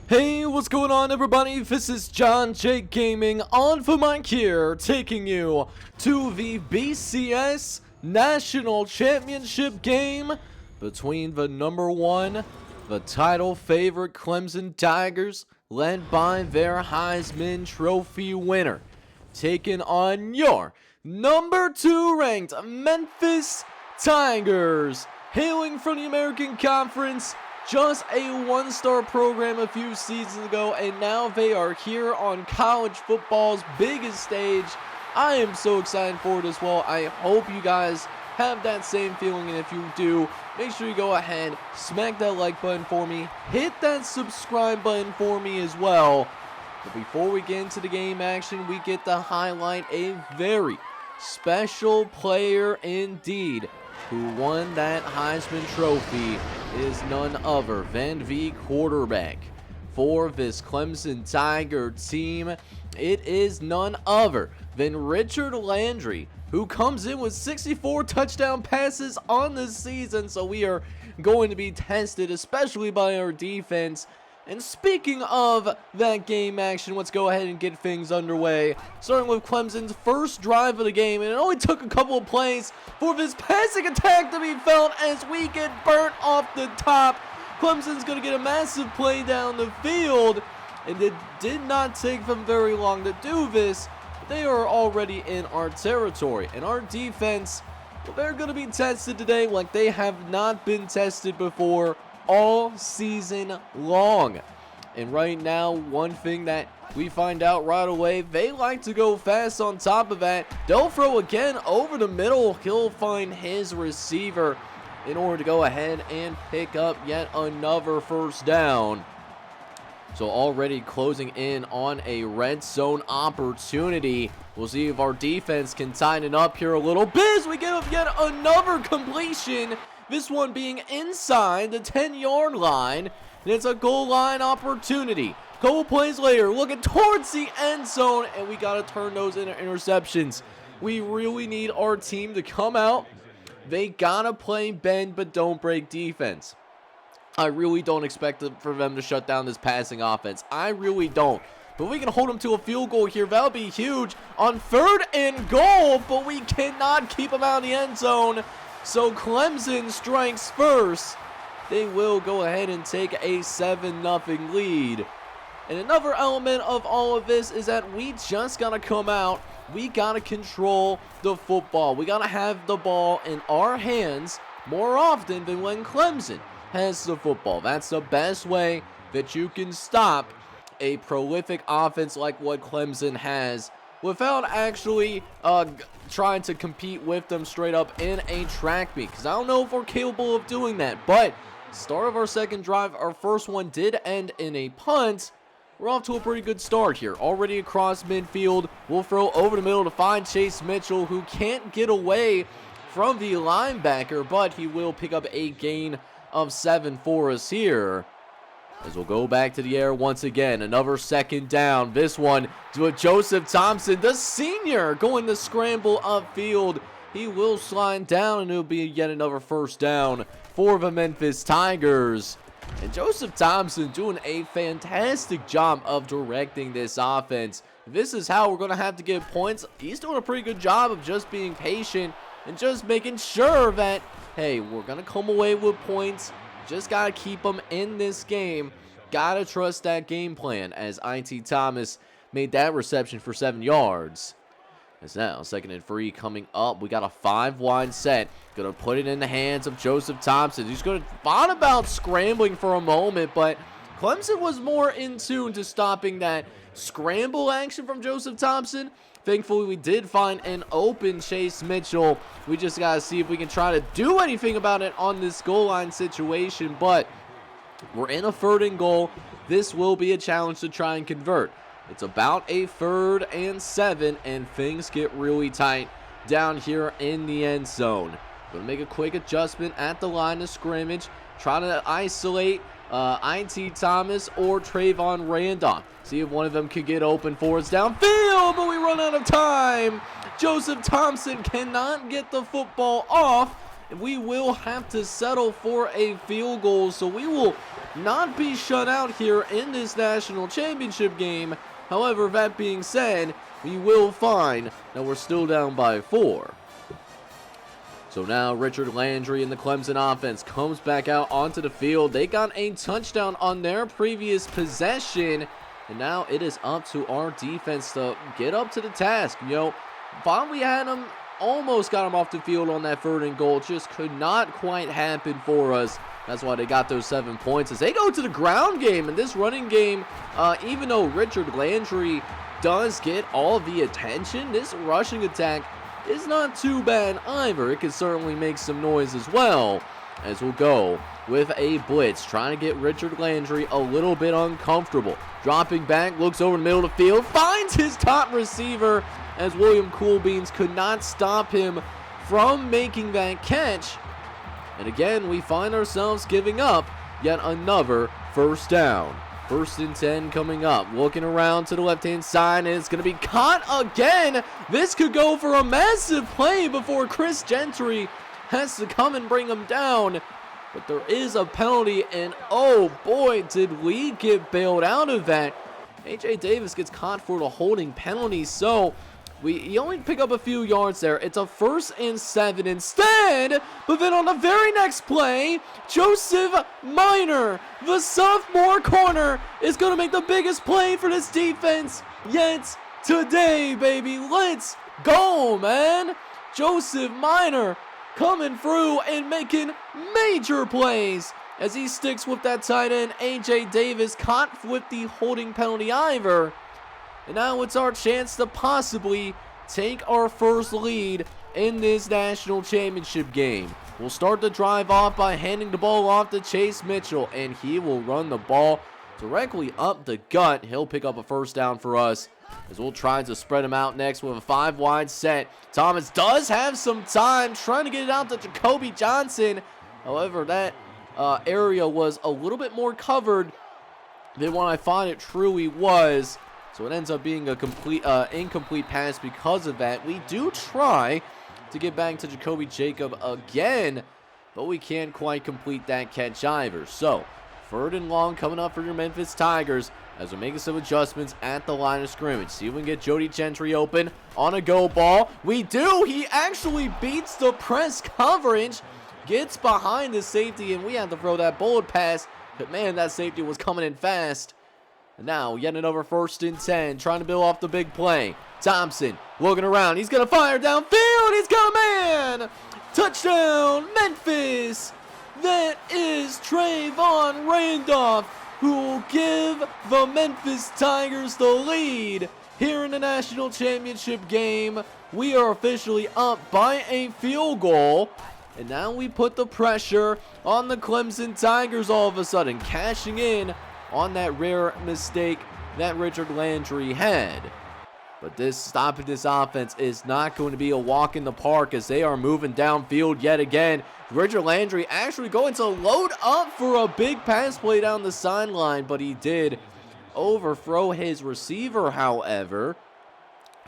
Hey, what's going on, everybody? This is John J Gaming on for Mike here, taking you to the BCS National Championship game between the #1, the title favorite Clemson Tigers, led by their Heisman Trophy winner, taking on your #2 ranked Memphis Tigers, hailing from the American Conference. Just a one-star program a few seasons ago, and now they are here on college football's biggest stage. I am so excited for it as well. I hope you guys have that same feeling, and if you do, make sure you go ahead, smack that like button for me, hit that subscribe button for me as well. But before we get into the game action, we get to highlight a very special player indeed, who won that Heisman Trophy. Is none other than the quarterback for this Clemson Tiger team. It is none other than Richard Landry, who comes in with 64 touchdown passes on the season. So we are going to be tested, especially by our defense. And speaking of that game action, let's go ahead and get things underway. Starting with Clemson's first drive of the game, and it only took a couple of plays for this passing attack to be felt as we get burnt off the top. Clemson's going to get a massive play down the field, and it did not take them very long to do this. They are already in our territory, and our defense, well, they're going to be tested today like they have not been tested before all season long. And right now, one thing that we find out right away, they like to go fast. On top of that, they'll throw again over the middle. He'll find his receiver in order to go ahead and pick up yet another first down. So already closing in on a red zone opportunity. We'll see if our defense can tighten up here a little bit as we get up yet another completion. This one being inside the 10-yard line, and it's a goal line opportunity. Couple plays later, looking towards the end zone, and we got to turn those into interceptions. We really need our team to come out. They got to play bend but don't break defense. I really don't expect for them to shut down this passing offense. I really don't. But we can hold them to a field goal here. That'll be huge on 3rd and goal, but we cannot keep them out of the end zone. So Clemson strikes first. They will go ahead and take a 7-0 lead. And another element of all of this is that we just got to come out. We got to control the football. We got to have the ball in our hands more often than when Clemson has the football. That's the best way that you can stop a prolific offense like what Clemson has, without actually trying to compete with them straight up in a track meet, because I don't know if we're capable of doing that. But start of our second drive, our first one did end in a punt. We're off to a pretty good start here. Already across midfield, we'll throw over the middle to find Chase Mitchell, who can't get away from the linebacker, but he will pick up a gain of 7 for us here. As we'll go back to the air once again. Another second down. This one to Joseph Thompson, the senior, going to scramble upfield. He will slide down, and it'll be yet another first down for the Memphis Tigers. And Joseph Thompson doing a fantastic job of directing this offense. This is how we're going to have to get points. He's doing a pretty good job of just being patient and just making sure that, hey, we're going to come away with points. Just got to keep them in this game. Got to trust that game plan, as I.T. Thomas made that reception for 7 yards. As now, 2nd and 3 coming up. We got a 5-wide set. Going to put it in the hands of Joseph Thompson. He's going to thought about scrambling for a moment, but Clemson was more in tune to stopping that scramble action from Joseph Thompson. Thankfully, we did find an open Chase Mitchell. We just got to see if we can try to do anything about it on this goal line situation. But we're in a 3rd and goal. This will be a challenge to try and convert. It's about a 3rd and 7, and things get really tight down here in the end zone. Going to make a quick adjustment at the line of scrimmage. Trying to isolate I.T. Thomas or Trayvon Randolph. See if one of them could get open for us downfield, but we run out of time. Joseph Thompson cannot get the football off, and we will have to settle for a field goal. So we will not be shut out here in this national championship game. However, that being said, we will find that we're still down by 4. So now Richard Landry in the Clemson offense comes back out onto the field. They got a touchdown on their previous possession. And now it is up to our defense to get up to the task. You know, thought we had them, almost got them off the field on that 3rd and goal. Just could not quite happen for us. That's why they got those 7 points. As they go to the ground game in this running game, even though Richard Landry does get all the attention, this rushing attack is not too bad either. It can certainly make some noise as well. As we'll go with a blitz, trying to get Richard Landry a little bit uncomfortable. Dropping back, looks over the middle of the field, finds his top receiver, as William Coolbeans could not stop him from making that catch. And again, we find ourselves giving up yet another 1st down. 1st and 10 coming up. Looking around to the left-hand side, and it's going to be caught again. This could go for a massive play before Chris Gentry has to come and bring him down. But there is a penalty, and oh boy, did we get bailed out of that. A.J. Davis gets caught for the holding penalty, so you only pick up a few yards there. It's a 1st and 7 instead. But then on the very next play, Joseph Minor, the sophomore corner, is going to make the biggest play for this defense yet today, baby. Let's go, man. Joseph Minor coming through and making major plays as he sticks with that tight end, A.J. Davis, caught with the holding penalty either. And now it's our chance to possibly take our first lead in this national championship game. We'll start the drive off by handing the ball off to Chase Mitchell, and he will run the ball directly up the gut. He'll pick up a 1st down for us, as we'll try to spread him out next with a 5-wide set. Thomas does have some time trying to get it out to Jacoby Johnson. However, that area was a little bit more covered than what I thought it truly was. So it ends up being a complete incomplete pass because of that. We do try to get back to Jacoby Jacob again, but we can't quite complete that catch either. So 3rd and long coming up for your Memphis Tigers as we're making some adjustments at the line of scrimmage. See if we can get Jody Gentry open on a go ball. We do. He actually beats the press coverage, gets behind the safety, and we have to throw that bullet pass. But man, that safety was coming in fast. And now, yet another 1st and 10, trying to build off the big play. Thompson looking around. He's going to fire downfield. He's got a man. Touchdown, Memphis. That is Trayvon Randolph, who will give the Memphis Tigers the lead here in the national championship game. We are officially up by a field goal. And now we put the pressure on the Clemson Tigers all of a sudden, cashing in on that rare mistake that Richard Landry had. But stopping this offense is not going to be a walk in the park as they are moving downfield yet again. Richard Landry actually going to load up for a big pass play down the sideline, but he did overthrow his receiver, however.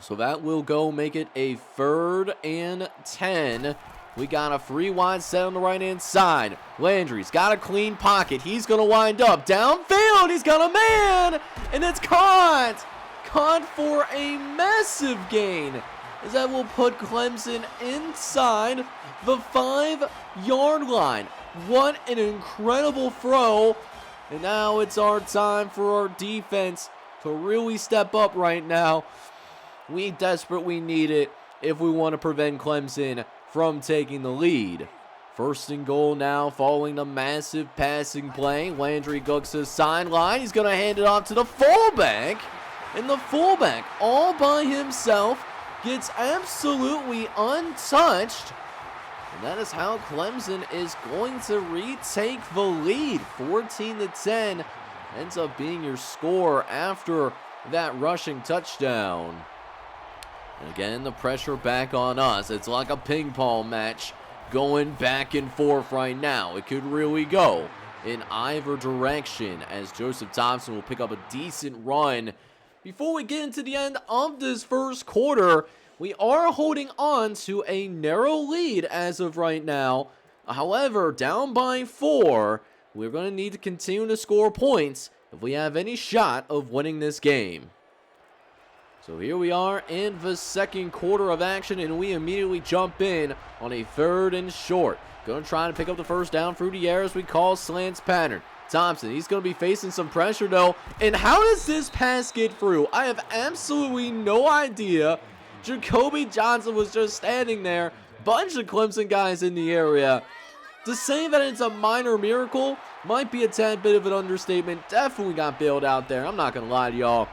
So that will go make it a 3rd and 10. We got a 3-wide set on the right-hand side. Landry's got a clean pocket. He's going to wind up downfield. He's got a man, and it's caught. Caught for a massive gain, as that will put Clemson inside the 5-yard line. What an incredible throw. And now it's our time for our defense to really step up right now. We desperately need it if we want to prevent Clemson from taking the lead. 1st and goal now following the massive passing play. Landry goes to the sideline. He's going to hand it off to the fullback. And the fullback all by himself gets absolutely untouched. And that is how Clemson is going to retake the lead. 14-10 ends up being your score after that rushing touchdown. And again, the pressure back on us. It's like a ping pong match going back and forth right now. It could really go in either direction as Joseph Thompson will pick up a decent run. Before we get into the end of this 1st quarter, we are holding on to a narrow lead as of right now. However, down by 4. we're going to need to continue to score points if we have any shot of winning this game. So here we are in the second quarter of action, and we immediately jump in on a 3rd and short. Going to try to pick up the first down through the air as we call slants pattern. Thompson, he's going to be facing some pressure though. And how does this pass get through? I have absolutely no idea. Jacoby Johnson was just standing there. Bunch of Clemson guys in the area. To say that it's a minor miracle might be a tad bit of an understatement. Definitely got bailed out there. I'm not going to lie to y'all.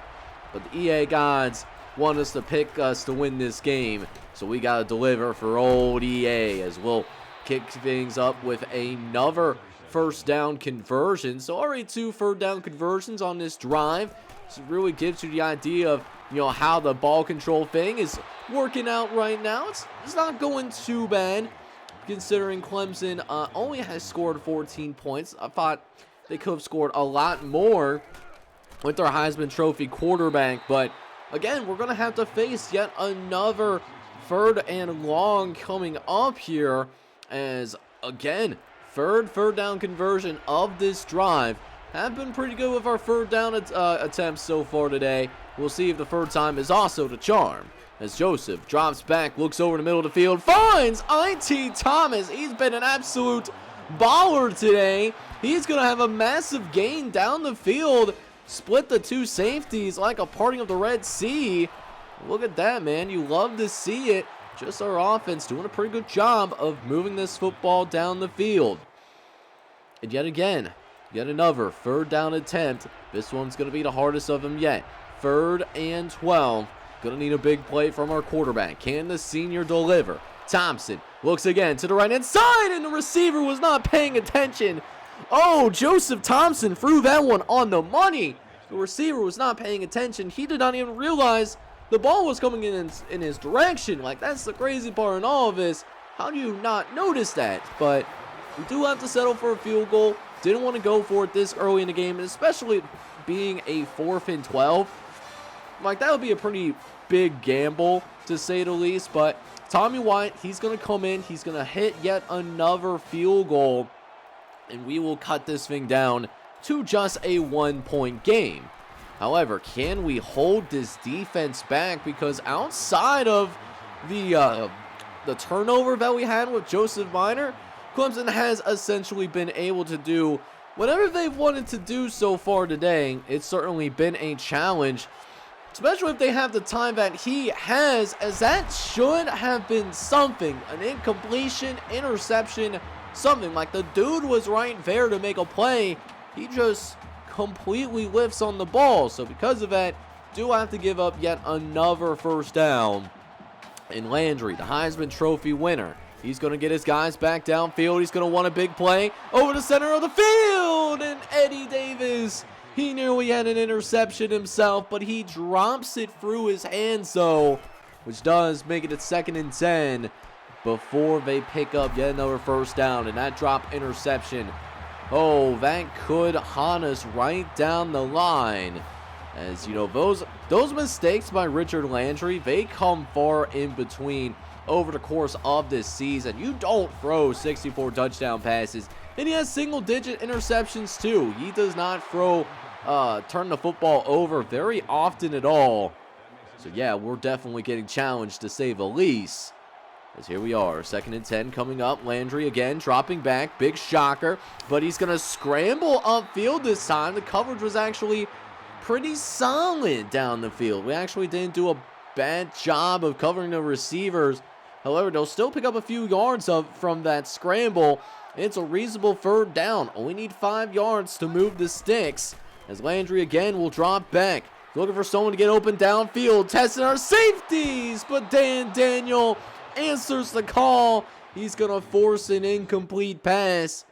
But the EA gods want us to pick us to win this game. So we got to deliver for old EA as we'll kick things up with another first down conversion. So already 2 third down conversions on this drive. So it really gives you the idea of, how the ball control thing is working out right now. It's not going too bad considering Clemson only has scored 14 points. I thought they could have scored a lot more with their Heisman Trophy quarterback. But again, we're going to have to face yet another 3rd and long coming up here as, again, third down conversion of this drive. Have been pretty good with our 3rd down attempts so far today. We'll see if the 3rd time is also the charm. As Joseph drops back, looks over the middle of the field, finds I.T. Thomas. He's been an absolute baller today. He's going to have a massive gain down the field. Split the 2 safeties like a parting of the Red Sea. Look at that, man. You love to see it. Just our offense doing a pretty good job of moving this football down the field. And yet again, yet another 3rd down attempt. This one's going to be the hardest of them yet. 3rd and 12. Going to need a big play from our quarterback. Can the senior deliver? Thompson looks again to the right-hand side, and the receiver was not paying attention. Oh, Joseph Thompson threw that one on the money. The receiver was not paying attention. He did not even realize the ball was coming in his direction. Like, that's the crazy part in all of this. How do you not notice that? But we do have to settle for a field goal. Didn't want to go for it this early in the game, and especially being a 4th and 12. Like, that would be a pretty big gamble, to say the least. But Tommy White, he's going to come in. He's going to hit yet another field goal, and we will cut this thing down to just a 1-point game. However, can we hold this defense back? Because outside of the turnover that we had with Joseph Minor, Clemson has essentially been able to do whatever they've wanted to do so far today. It's certainly been a challenge, especially if they have the time that he has, as that should have been something. An incompletion, interception, something. Like, the dude was right there to make a play. He just completely whiffs on the ball. So because of that, do have to give up yet another first down. And Landry, the Heisman Trophy winner, he's going to get his guys back downfield. He's going to want a big play over the center of the field. And Eddie Davis, he nearly had an interception himself, but he drops it through his hands, though, which does make it a 2nd and 10 before they pick up yet another first down. And that drop interception, oh, that could haunt us right down the line. As, those mistakes by Richard Landry, they come far in between over the course of this season. You don't throw 64 touchdown passes, and he has single-digit interceptions too. He does not turn the football over very often at all. So yeah, we're definitely getting challenged, to say the least. As here we are, 2nd and 10 coming up. Landry again dropping back, big shocker, but he's gonna scramble upfield this time. The coverage was actually pretty solid down the field. We actually didn't do a bad job of covering the receivers. However, they'll still pick up a few yards from that scramble. It's a reasonable 3rd down. Only need 5 yards to move the sticks. As Landry again will drop back, looking for someone to get open downfield, testing our safeties, but Daniel answers the call. He's going to force an incomplete pass.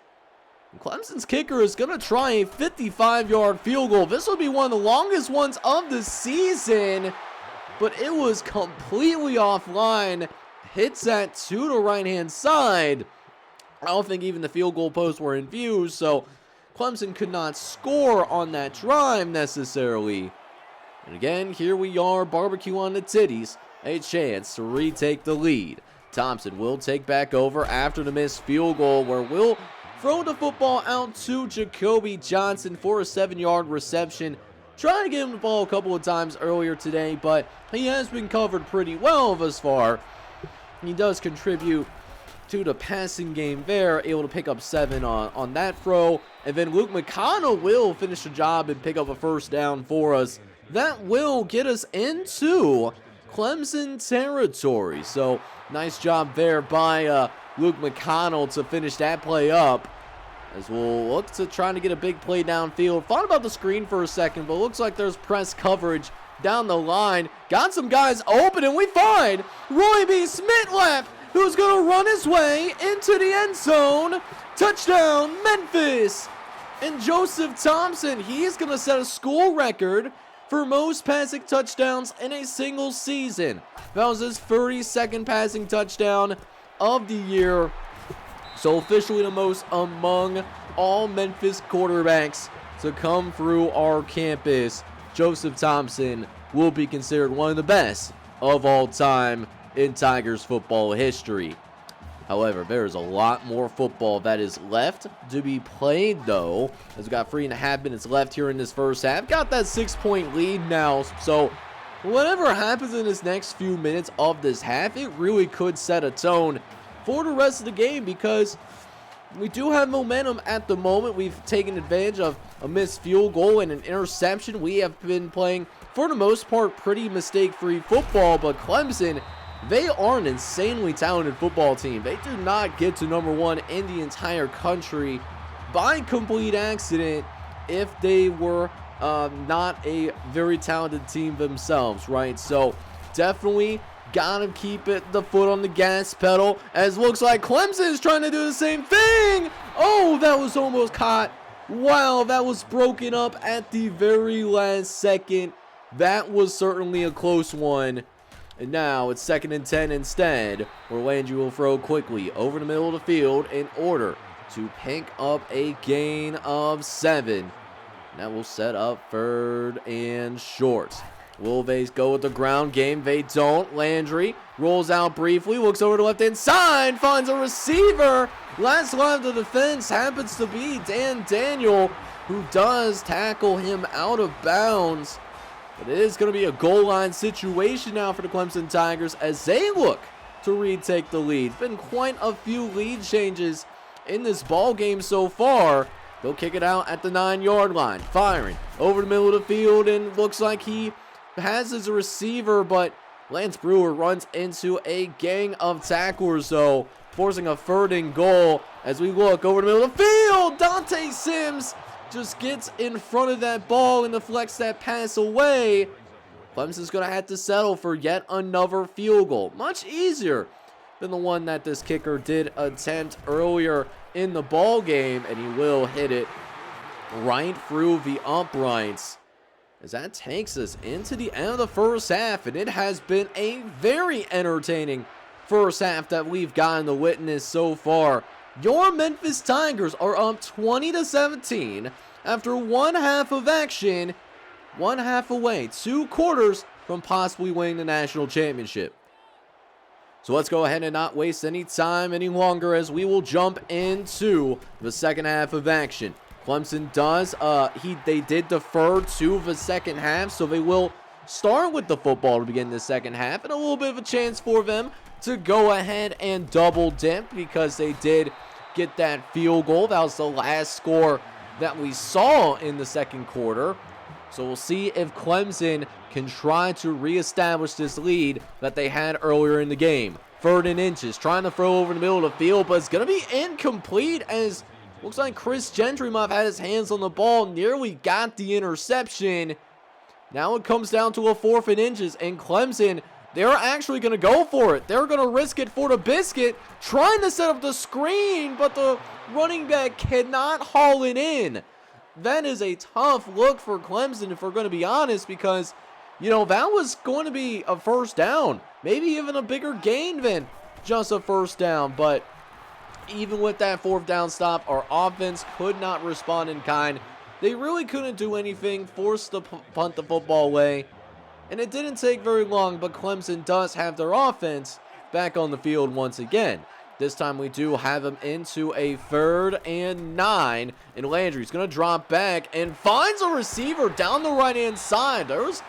And Clemson's kicker is going to try a 55-yard field goal. This will be one of the longest ones of the season, but it was completely offline. Hits that to the right-hand side. I don't think even the field goal posts were in view, so Clemson could not score on that drive necessarily. And again, here we are, barbecue on the titties. A chance to retake the lead. Thompson will take back over after the missed field goal, where we'll throw the football out to Jacoby Johnson for a 7-yard reception. Trying to get him the ball a couple of times earlier today, but he has been covered pretty well thus far. He does contribute to the passing game there, able to pick up 7 on that throw. And then Luke McConnell will finish the job and pick up a first down for us. That will get us into Clemson territory. So nice job there by Luke McConnell to finish that play up. As we'll look to trying to get a big play downfield. Thought about the screen for a second, but looks like there's press coverage down the line. Got some guys open, and we find Roy B. Smitlap, who's going to run his way into the end zone. Touchdown, Memphis. And Joseph Thompson, he's going to set a school record for most passing touchdowns in a single season. That was his 32nd passing touchdown of the year. So officially the most among all Memphis quarterbacks to come through our campus. Joseph Thompson will be considered one of the best of all time in Tigers football history. However, there is a lot more football that is left to be played, though, as we got 3.5 minutes left here in this first half. Got that 6-point lead now, so whatever happens in this next few minutes of this half, it really could set a tone for the rest of the game, because we do have momentum at the moment. We've taken advantage of a missed field goal and an interception. We have been playing, for the most part, pretty mistake-free football, but Clemson, they are an insanely talented football team. They do not get to #1 in the entire country by complete accident if they were not a very talented team themselves, right? So definitely gotta keep the foot on the gas pedal, as looks like Clemson is trying to do the same thing. Oh, that was almost caught. Wow, that was broken up at the very last second. That was certainly a close one. And now it's 2nd and 10 instead, where Landry will throw quickly over the middle of the field in order to pick up a gain of 7. That will set up 3rd and short. Will they go with the ground game? They don't. Landry rolls out briefly, looks over to left-hand side, finds a receiver. Last line of the defense happens to be Dan Daniel, who does tackle him out of bounds. But it is going to be a goal line situation now for the Clemson Tigers as they look to retake the lead. Been quite a few lead changes in this ball game so far. They'll kick it out at the 9-yard line. Firing over the middle of the field, and looks like he has his receiver, but Lance Brewer runs into a gang of tacklers, so forcing a 3rd and goal as we look over the middle of the field. Dante Sims just gets in front of that ball and deflects that pass away. Clemson's going to have to settle for yet another field goal. Much easier than the one that this kicker did attempt earlier in the ball game, and he will hit it right through the uprights, as that takes us into the end of the first half. And it has been a very entertaining first half that we've gotten to witness so far. Your Memphis Tigers are up 20-17 after 1 half of action, 1 half away, 2 quarters from possibly winning the national championship. So let's go ahead and not waste any time any longer, as we will jump into the second half of action. Clemson does, they did defer to the second half, so they will start with the football to begin the second half, and a little bit of a chance for them to go ahead and double dip, because they did get that field goal. That was the last score that we saw in the second quarter. So we'll see if Clemson can try to reestablish this lead that they had earlier in the game. 3rd and inches, trying to throw over the middle of the field, but it's going to be incomplete, as looks like Chris Gentry might have had his hands on the ball, nearly got the interception. Now it comes down to a 4th and inches, and Clemson, they're actually going to go for it. They're going to risk it for the biscuit, trying to set up the screen, but the running back cannot haul it in. That is a tough look for Clemson, if we're going to be honest, because, you know, that was going to be a first down. Maybe even a bigger gain than just a first down. But even with that 4th down stop, our offense could not respond in kind. They really couldn't do anything, forced to punt the football away. And it didn't take very long, but Clemson does have their offense back on the field once again. This time we do have him into a 3rd and 9. And Landry's going to drop back and finds a receiver down the right-hand side. There was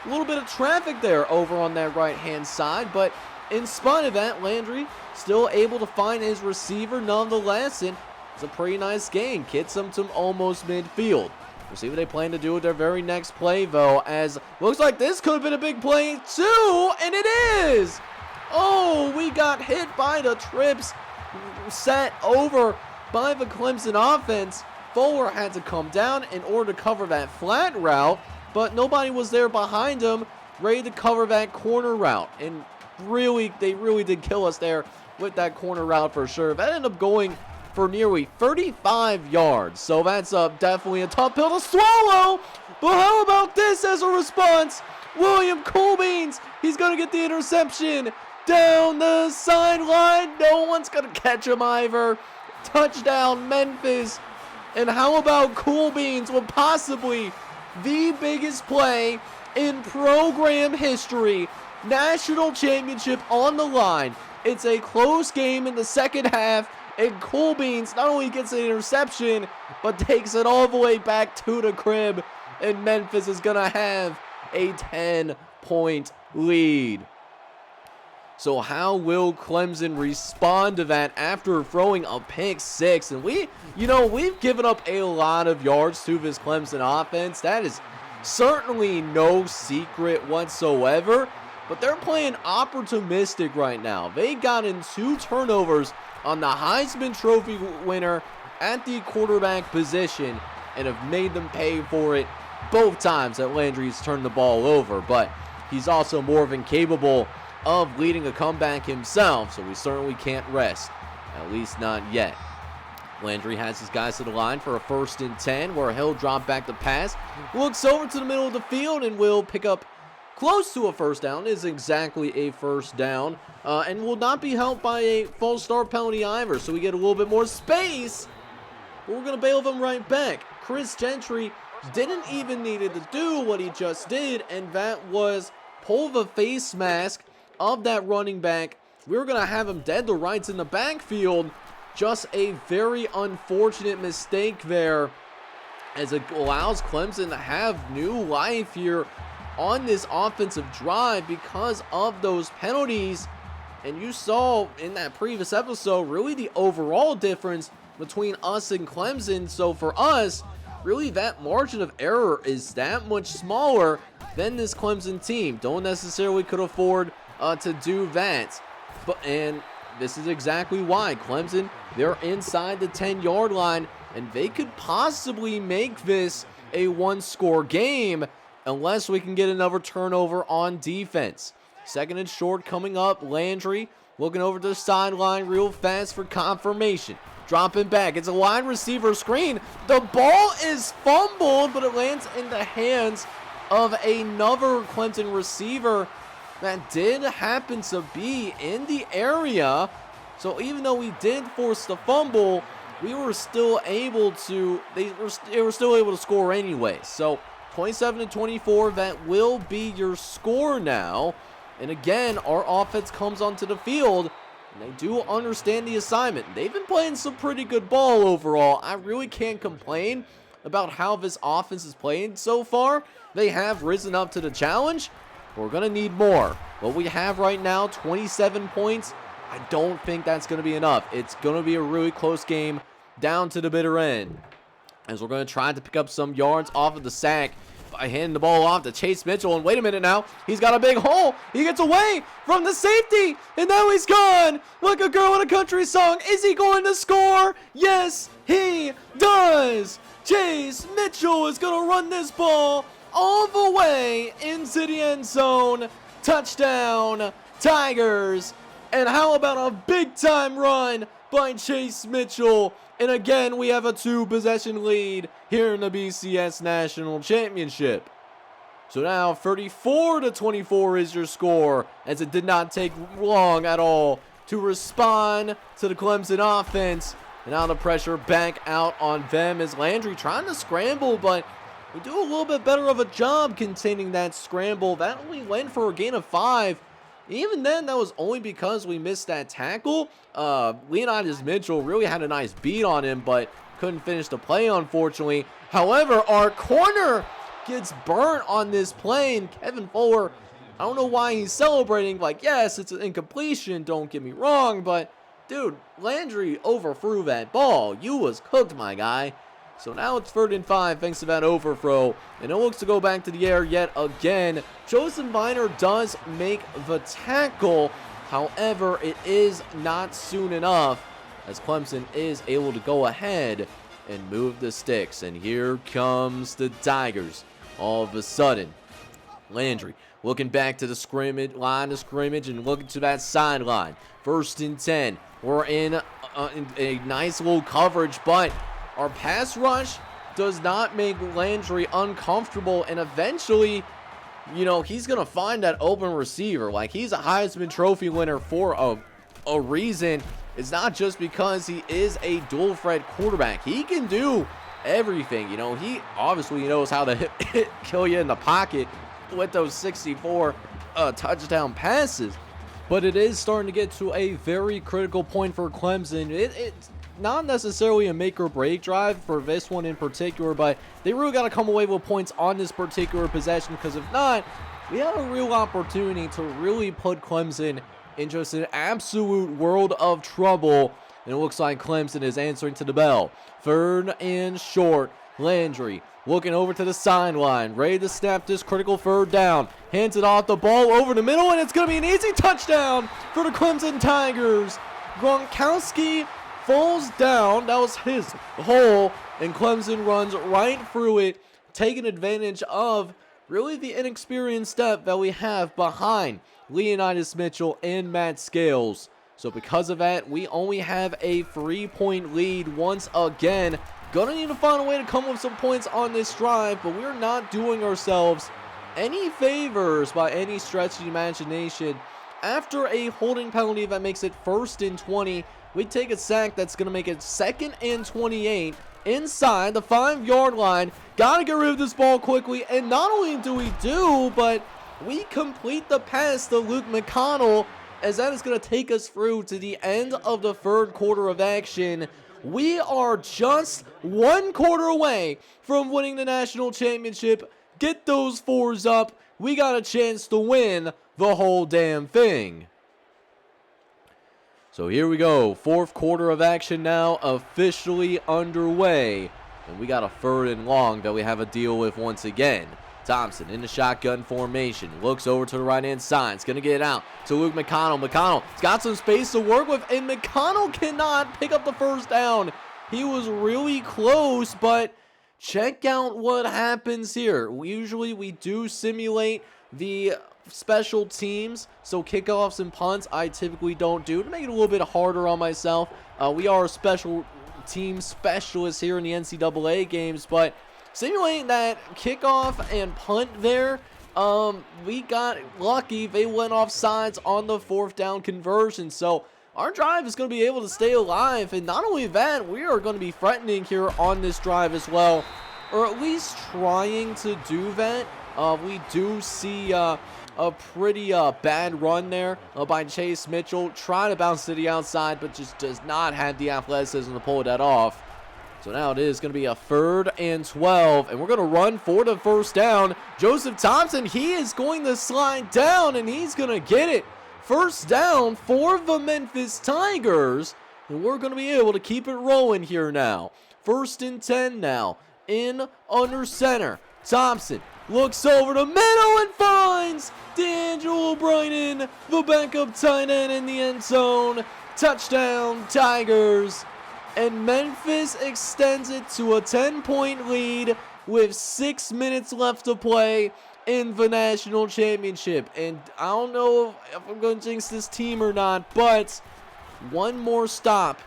a little bit of traffic there over on that right-hand side. But in spite of that, Landry still able to find his receiver nonetheless. And it's a pretty nice gain. Gets him to almost midfield. We'll see what they plan to do with their very next play, though, as looks like this could have been a big play, too. And it is! Oh, we got hit by the trips set over by the Clemson offense. Fuller had to come down in order to cover that flat route, but nobody was there behind him ready to cover that corner route. And they really did kill us there with that corner route for sure. That ended up going for nearly 35 yards, so that's definitely a tough pill to swallow. But how about this as a response? William Coolbeans, he's going to get the interception. Down the sideline. No one's going to catch him either. Touchdown, Memphis. And how about Coolbeans with possibly the biggest play in program history? National championship on the line. It's a close game in the second half. And Coolbeans not only gets an interception, but takes it all the way back to the crib. And Memphis is going to have a 10-point lead. So how will Clemson respond to that after throwing a pick 6? And we've given up a lot of yards to this Clemson offense. That is certainly no secret whatsoever. But they're playing opportunistic right now. They got in 2 turnovers on the Heisman Trophy winner at the quarterback position and have made them pay for it both times that Landry's turned the ball over. But he's also more than capable of leading a comeback himself, so we certainly can't rest, at least not yet. Landry has his guys to the line for a 1st and 10, where he'll drop back the pass, looks over to the middle of the field, and will pick up close to a 1st down. It is exactly a 1st down, and will not be helped by a false start penalty either, so we get a little bit more space, but we're going to bail them right back. Chris Gentry didn't even need to do what he just did, and that was pull the face mask of that running back. We were going to have him dead to rights in the backfield. Just a very unfortunate mistake there, as it allows Clemson to have new life here on this offensive drive because of those penalties. And you saw in that previous episode really the overall difference between us and Clemson. So for us, really that margin of error is that much smaller than this Clemson team. Don't necessarily could afford to do that. And this is exactly why Clemson, they're inside the 10-yard line, and they could possibly make this a 1-score game unless we can get another turnover on defense. 2nd and short coming up. Landry looking over to the sideline real fast for confirmation. Dropping back. It's a wide receiver screen. The ball is fumbled, but it lands in the hands of another Clemson receiver that did happen to be in the area. So even though we did force the fumble, we were still able to, they were still able to score anyway. So 27-24, that will be your score now. And again, our offense comes onto the field, and they do understand the assignment. They've been playing some pretty good ball overall. I really can't complain about how this offense is playing so far. They have risen up to the challenge. We're going to need more. What we have right now, 27 points, I don't think that's going to be enough. It's going to be a really close game down to the bitter end, as we're going to try to pick up some yards off of the sack by handing the ball off to Chase Mitchell. And wait a minute now, he's got a big hole. He gets away from the safety, and now he's gone like a girl in a country song. Is he going to score? Yes, he does. Chase Mitchell is going to run this ball all the way into the end zone. Touchdown, Tigers. And how about a big-time run by Chase Mitchell? And again, we have a 2-possession lead here in the BCS National Championship. So now 34-24 is your score, as it did not take long at all to respond to the Clemson offense. And now the pressure back out on them as Landry trying to scramble, but we do a little bit better of a job containing that scramble. That only went for a gain of 5. Even then, that was only because we missed that tackle. Leonidas Mitchell really had a nice beat on him, but couldn't finish the play, unfortunately. However, our corner gets burnt on this play, and Kevin Fuller, I don't know why he's celebrating. Like, yes, it's an incompletion, don't get me wrong, but dude, Landry overthrew that ball. You was cooked, my guy. So now it's 3rd and 5 thanks to that overthrow. And it looks to go back to the air yet again. Joseph Viner does make the tackle. However, it is not soon enough as Clemson is able to go ahead and move the sticks. And here comes the Tigers. All of a sudden, Landry looking back to the line of scrimmage and looking to that sideline. 1st and 10. We're in a nice little coverage, but our pass rush does not make Landry uncomfortable, and eventually, you know, he's going to find that open receiver. Like, he's a Heisman Trophy winner for a reason. It's not just because he is a dual threat quarterback. He can do everything. You know, he obviously knows how to kill you in the pocket with those 64 touchdown passes. But it is starting to get to a very critical point for Clemson. It's not necessarily a make or break drive for this one in particular, but they really got to come away with points on this particular possession, because if not, we have a real opportunity to really put Clemson in just an absolute world of trouble. And it looks like Clemson is answering to the bell. 3rd and short. Landry looking over to the sideline, ready to snap this critical 3rd down. Hands it off, the ball over the middle, and it's going to be an easy touchdown for the Clemson Tigers. Gronkowski falls down. That was his hole, and Clemson runs right through it, taking advantage of really the inexperienced step that we have behind Leonidas Mitchell and Matt Scales. So because of that, we only have a 3-point lead once again. Gonna need to find a way to come with some points on this drive, but we're not doing ourselves any favors by any stretch of the imagination. After a holding penalty that makes it 1st and 20, we take a sack that's going to make it 2nd and 28 inside the 5-yard line. Got to get rid of this ball quickly, and not only do we but we complete the pass to Luke McConnell, as that is going to take us through to the end of the 3rd quarter of action. We are just 1 quarter away from winning the national championship. Get those 4s up. We got a chance to win the whole damn thing. So here we go. 4th quarter of action now officially underway. And we got a 3rd and long that we have to deal with once again. Thompson in the shotgun formation. Looks over to the right-hand side. It's going to get it out to Luke McConnell. McConnell's got some space to work with, and McConnell cannot pick up the 1st down. He was really close, but check out what happens here. Usually we do simulate the special teams, so kickoffs and punts I typically don't do to make it a little bit harder on myself. We are special team specialists here in the NCAA games, but simulating that kickoff and punt there, we got lucky. They went off sides on the 4th down conversion, so our drive is going to be able to stay alive. And not only that, we are going to be threatening here on this drive as well, or at least trying to do that. We do see a pretty bad run there by Chase Mitchell, trying to bounce to the outside, but just does not have the athleticism to pull that off. So now it is going to be a 3rd and 12, and we're going to run for the 1st down. Joseph Thompson, he is going to slide down, and he's going to get it. 1st down for the Memphis Tigers, and we're going to be able to keep it rolling here now. 1st and 10 now, in under center. Thompson looks over the middle and finds D'Angelo Bryden, the backup tight end, in the end zone. Touchdown, Tigers. And Memphis extends it to a 10-point lead with 6 minutes left to play in the national championship. And I don't know if I'm going to jinx this team or not, but one more stop,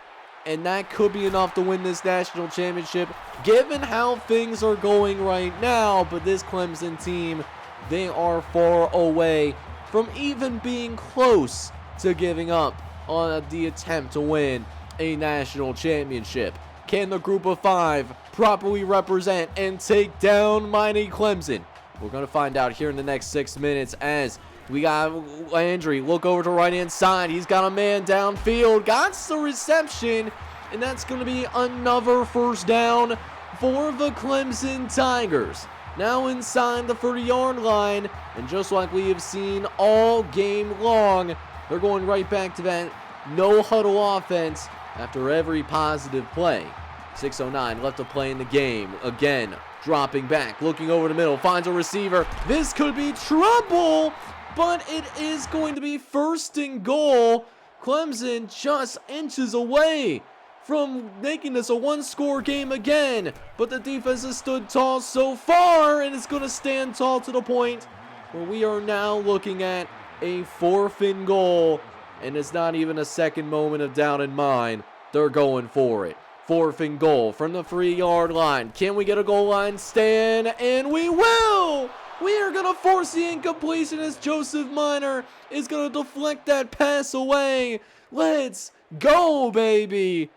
and that could be enough to win this national championship, given how things are going right now. But this Clemson team, they are far away from even being close to giving up on the attempt to win a national championship. Can the group of 5 properly represent and take down mighty Clemson? We're going to find out here in the next 6 minutes as we got Landry look over to right-hand side. He's got a man downfield. Got the reception, and that's going to be another first down for the Clemson Tigers. Now inside the 30-yard line, and just like we have seen all game long, they're going right back to that no-huddle offense after every positive play. 6:09 left to play in the game. Again, dropping back, looking over the middle, finds a receiver. This could be trouble, but it is going to be first and goal. Clemson just inches away from making this a one-score game again, but the defense has stood tall so far, and it's going to stand tall to the point where we are now looking at a 4th and goal, and it's not even a second moment of doubt in mind. They're going for it. 4th and goal from the 3-yard line. Can we get a goal line stand? And we will! We are going to force the incompletion as Joseph Minor is going to deflect that pass away. Let's go, baby!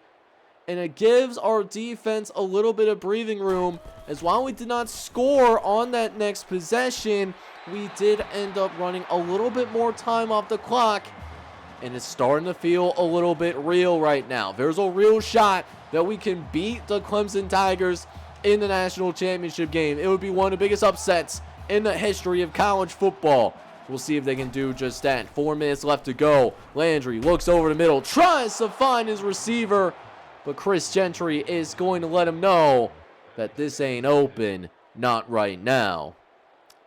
And it gives our defense a little bit of breathing room, as while we did not score on that next possession, we did end up running a little bit more time off the clock, and it's starting to feel a little bit real right now. There's a real shot that we can beat the Clemson Tigers in the national championship game. It would be one of the biggest upsets in the history of college football. We'll see if they can do just that. 4 minutes left to go. Landry looks over the middle, tries to find his receiver, but Chris Gentry is going to let him know that this ain't open, not right now.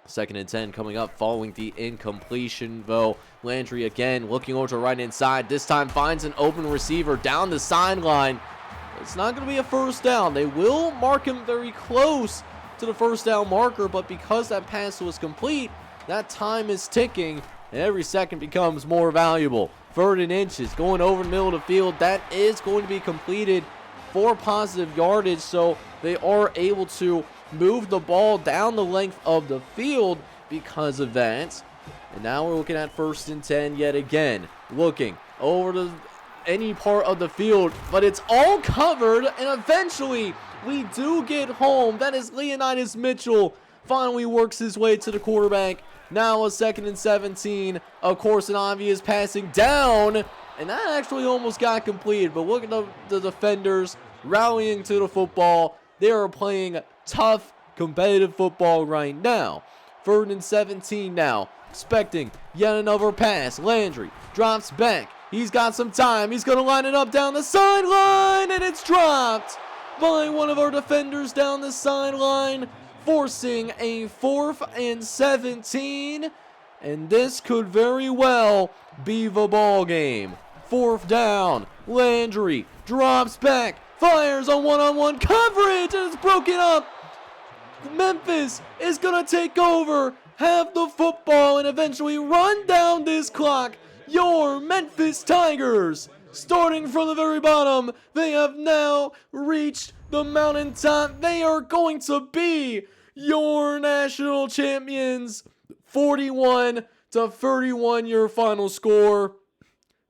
2nd and 10 coming up following the incompletion, though. Landry again looking over to right inside. This time finds an open receiver down the sideline. It's not going to be a first down. They will mark him very close to the first down marker, but because that pass was complete, that time is ticking, and every second becomes more valuable. 3rd and inches, going over the middle of the field. That is going to be completed for positive yardage, so they are able to move the ball down the length of the field because of that. And now we're looking at 1st and 10 yet again. Looking over to any part of the field, but it's all covered, and eventually we do get home. That is Leonidas Mitchell finally works his way to the quarterback. Now a 2nd and 17. Of course, an obvious passing down, and that actually almost got completed, but look at the defenders rallying to the football. They are playing tough, competitive football right now. 3rd and 17 now, expecting yet another pass. Landry drops back. He's got some time. He's going to line it up down the sideline, and it's dropped by one of our defenders down the sideline, forcing a 4th and 17. And this could very well be the ball game. 4th down. Landry drops back, fires on one-on-one coverage, and it's broken up. Memphis is going to take over, have the football, and eventually run down this clock. Your Memphis Tigers, starting from the very bottom, they have now reached the mountaintop. They are going to be your national champions. 41-31 your final score.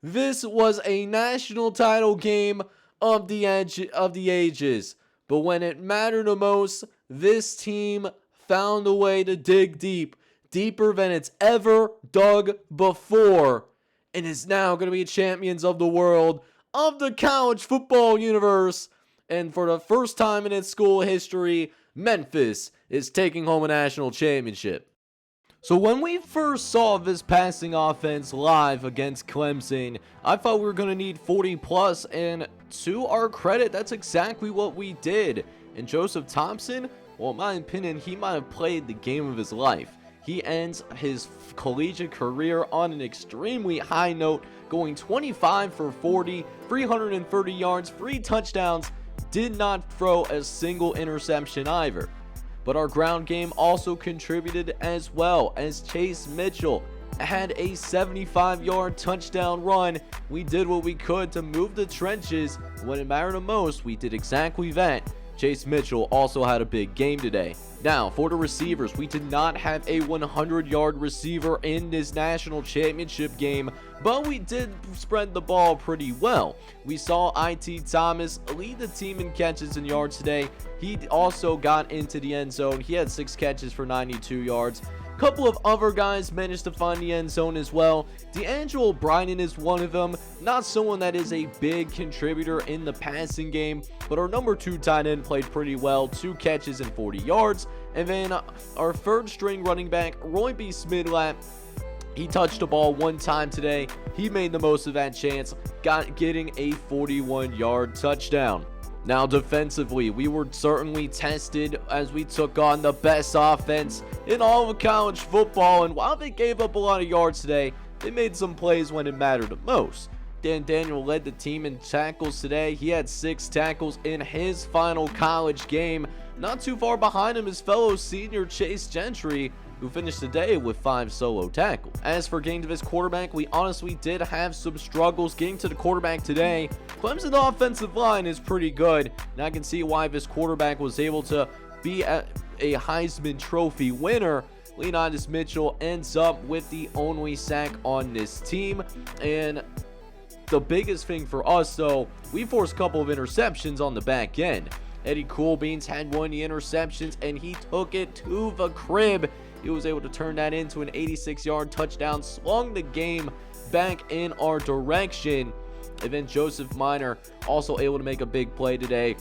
This was a national title game of the ages. But when it mattered the most, this team found a way to dig deep, deeper than it's ever dug before, and is now going to be champions of the world, of the college football universe. And for the first time in its school history, Memphis is taking home a national championship. So when we first saw this passing offense live against Clemson, I thought we were going to need 40 plus, and to our credit, that's exactly what we did. And Joseph Thompson, well, in my opinion, he might have played the game of his life. He ends his collegiate career on an extremely high note, going 25 for 40, 330 yards, 3 touchdowns, did not throw a single interception either. But our ground game also contributed as well, as Chase Mitchell had a 75-yard touchdown run. We did what we could to move the trenches. When it mattered the most, we did exactly that. Chase Mitchell also had a big game today. Now, for the receivers, we did not have a 100-yard receiver in this national championship game, but we did spread the ball pretty well. We saw I.T. Thomas lead the team in catches and yards today. He also got into the end zone. He had 6 catches for 92 yards. Couple of other guys managed to find the end zone as well. D'Angelo Bryden is one of them. Not someone that is a big contributor in the passing game, but our number 2 tight end played pretty well. 2 catches and 40 yards. And then our 3rd string running back, Roy B. Smidlap, he touched the ball 1 time today. He made the most of that chance, getting a 41-yard touchdown. Now defensively, we were certainly tested as we took on the best offense in all of college football, and while they gave up a lot of yards today, they made some plays when it mattered the most. Dan Daniel led the team in tackles today. He had 6 tackles in his final college game. Not too far behind him is fellow senior Chase Gentry, who finished the day with 5 solo tackles. As for getting to this quarterback, we honestly did have some struggles getting to the quarterback today. Clemson's offensive line is pretty good, and I can see why this quarterback was able to be a Heisman Trophy winner. Leonidas Mitchell ends up with the only sack on this team, and the biggest thing for us, though, we forced a couple of interceptions on the back end. Eddie Coolbeans had one of the interceptions, and he took it to the crib. He was able to turn that into an 86-yard touchdown, slung the game back in our direction. And then Joseph Minor also able to make a big play today.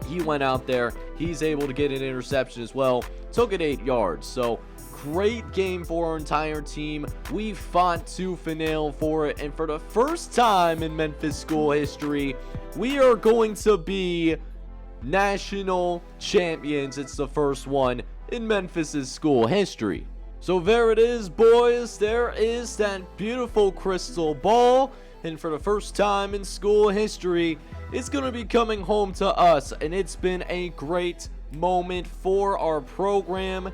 He went out there. He's able to get an interception as well. Took it 8 yards. So great game for our entire team. We fought tooth and nail for it. And for the first time in Memphis school history, we are going to be national champions. It's the first one in Memphis's school history. So there it is, boys. There is that beautiful crystal ball, and for the first time in school history, it's going to be coming home to us, and it's been a great moment for our program,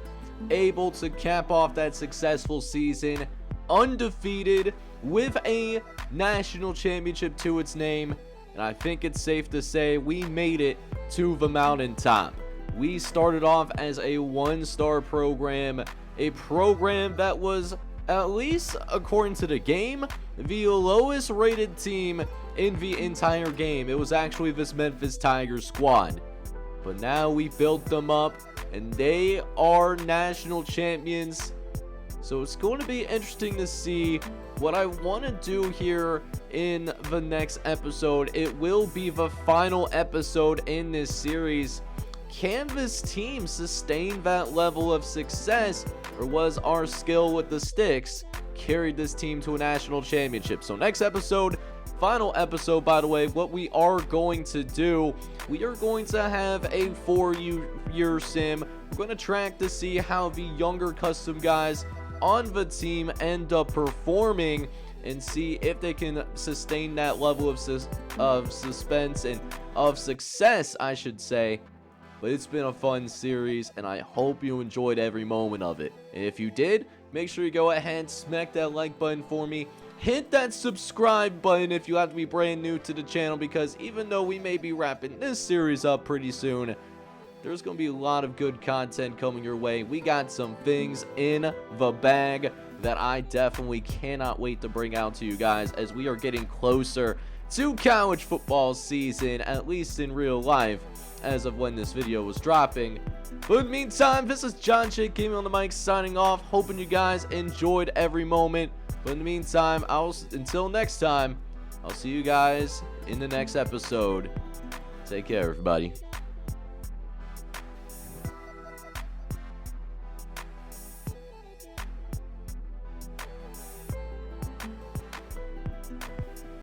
able to cap off that successful season undefeated with a national championship to its name. And I think it's safe to say we made it to the mountaintop. We started off as a 1-star program, a program that was, at least according to the game, the lowest rated team in the entire game. It was actually this Memphis Tigers squad. But now we built them up, and they are national champions. So it's going to be interesting to see what I want to do here in the next episode. It will be the final episode in this series. Can this team sustain that level of success, or was our skill with the sticks carried this team to a national championship? So next episode, final episode, by the way, what we are going to do, we are going to have a 4-year sim. We're going to track to see how the younger custom guys on the team end up performing and see if they can sustain that level of suspense and of success, I should say. But it's been a fun series, and I hope you enjoyed every moment of it. And if you did, make sure you go ahead, smack that like button for me. Hit that subscribe button if you have to be brand new to the channel, because even though we may be wrapping this series up pretty soon, there's going to be a lot of good content coming your way. We got some things in the bag that I definitely cannot wait to bring out to you guys as we are getting closer to college football season, at least in real life, as of when this video was dropping. But in the meantime, this is John J. Gaming on the mic signing off, hoping you guys enjoyed every moment. But in the meantime, until next time, I'll see you guys in the next episode. Take care, everybody.